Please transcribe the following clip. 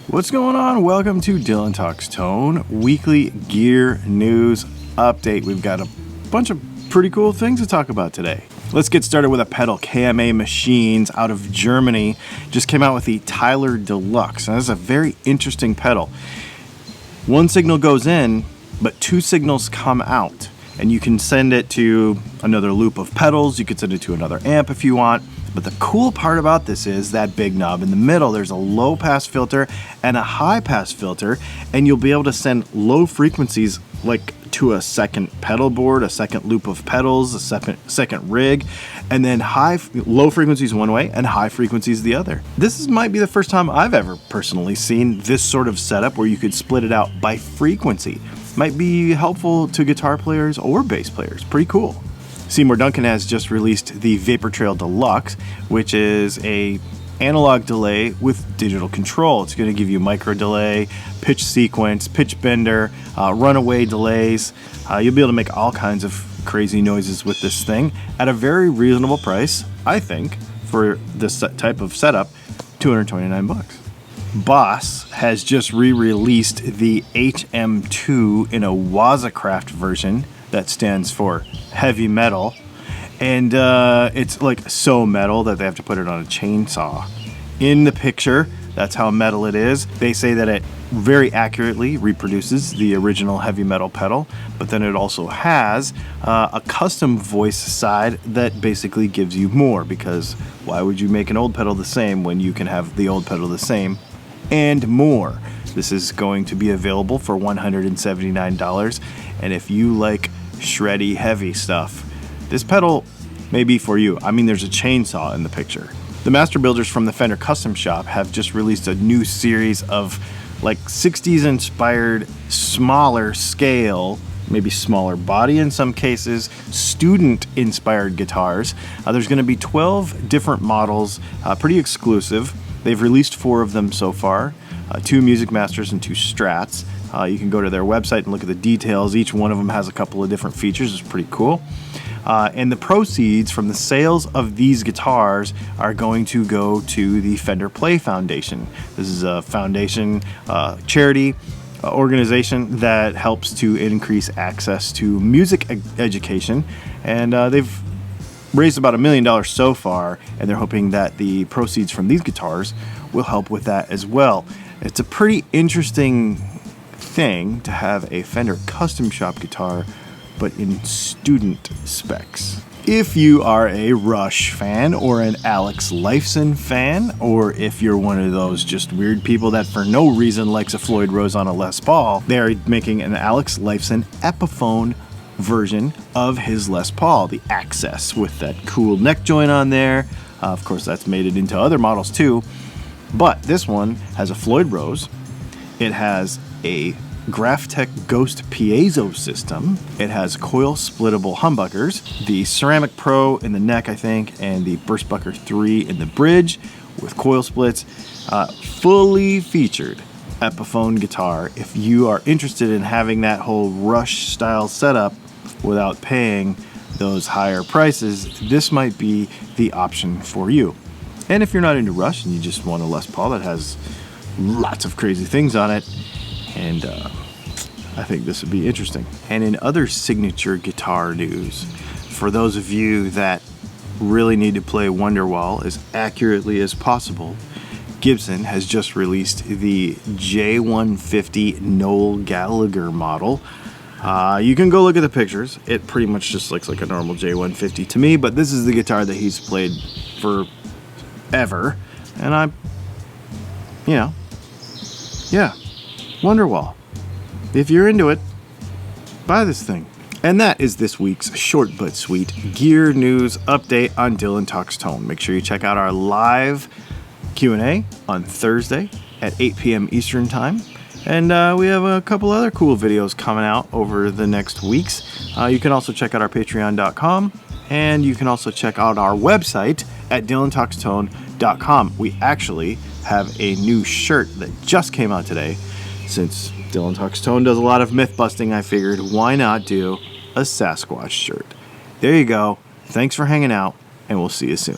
What's going on? Welcome to Dylan Talks Tone weekly gear news update. We've got a bunch of pretty cool things to talk about today. Let's get started with a pedal. KMA Machines out of Germany just came out with the Tyler Deluxe. Now, this is a very interesting pedal. One signal goes in, but two signals come out. And you can send it to another loop of pedals. You could send it to another amp if you want. But the cool part about this is that big knob in the middle. There's a low pass filter and a high pass filter, and you'll be able to send low frequencies like to a second pedal board, a second loop of pedals, a second rig, and then low frequencies one way and high frequencies the other. This might be the first time I've ever personally seen this sort of setup where you could split it out by frequency. Might be helpful to guitar players or bass players. Pretty cool. Seymour Duncan has just released the Vapor Trail Deluxe, which is a analog delay with digital control. It's going to give you micro delay, pitch sequence, pitch bender, runaway delays. You'll be able to make all kinds of crazy noises with this thing at a very reasonable price, I think, for this type of setup, $229. Boss has just re-released the HM2 in a Wazacraft version that stands for heavy metal, and it's like so metal that they have to put it on a chainsaw. In the picture, that's how metal it is. They say that it very accurately reproduces the original heavy metal pedal, but then it also has a custom voice side that basically gives you more, because why would you make an old pedal the same when you can have the old pedal the same and more? This is going to be available for $179, and if you like shreddy heavy stuff, this pedal may be for you. I mean, there's a chainsaw in the picture. The master builders from the Fender Custom Shop have just released a new series of like 60s inspired, smaller scale, maybe smaller body in some cases, student inspired guitars. There's going to be 12 different models, pretty exclusive. They've released 4 of them so far, 2 Music Masters and 2 Strats. You can go to their website and look at the details. Each one of them has a couple of different features. It's pretty cool. And the proceeds from the sales of these guitars are going to go to the Fender Play Foundation. This is a foundation charity organization that helps to increase access to music education. And they've raised about $1 million so far, and they're hoping that the proceeds from these guitars will help with that as well. It's a pretty interesting thing to have a Fender Custom Shop guitar, but in student specs. If you are a Rush fan or an Alex Lifeson fan, or if you're one of those just weird people that for no reason likes a Floyd Rose on a Les Paul, they're making an Alex Lifeson Epiphone version of his Les Paul, the Access, with that cool neck joint on there. Of course, that's made it into other models too, but this one has a Floyd Rose. It has a Graphtec Ghost piezo system. It has coil splittable humbuckers, the Ceramic Pro in the neck, I think, and the Burstbucker 3 in the bridge with coil splits. Fully featured Epiphone guitar. If you are interested in having that whole Rush style setup without paying those higher prices, this might be the option for you. And if you're not into Rush and you just want a Les Paul that has lots of crazy things on it, and I think this would be interesting. And in other signature guitar news, for those of you that really need to play Wonderwall as accurately as possible, Gibson has just released the J150 Noel Gallagher model. You can go look at the pictures. It pretty much just looks like a normal J150 to me, but this is the guitar that he's played forever. And yeah, Wonderwall. If you're into it, buy this thing. And that is this week's short but sweet gear news update on Dylan Talks Tone. Make sure you check out our live Q&A on Thursday at 8 p.m. Eastern Time. And we have a couple other cool videos coming out over the next weeks. You can also check out our patreon.com, and you can also check out our website at dylantalkstone.com. We actually have a new shirt that just came out today. Since Dylan Talks Tone does a lot of myth busting, I figured why not do a Sasquatch shirt. There you go. Thanks for hanging out, and we'll see you soon.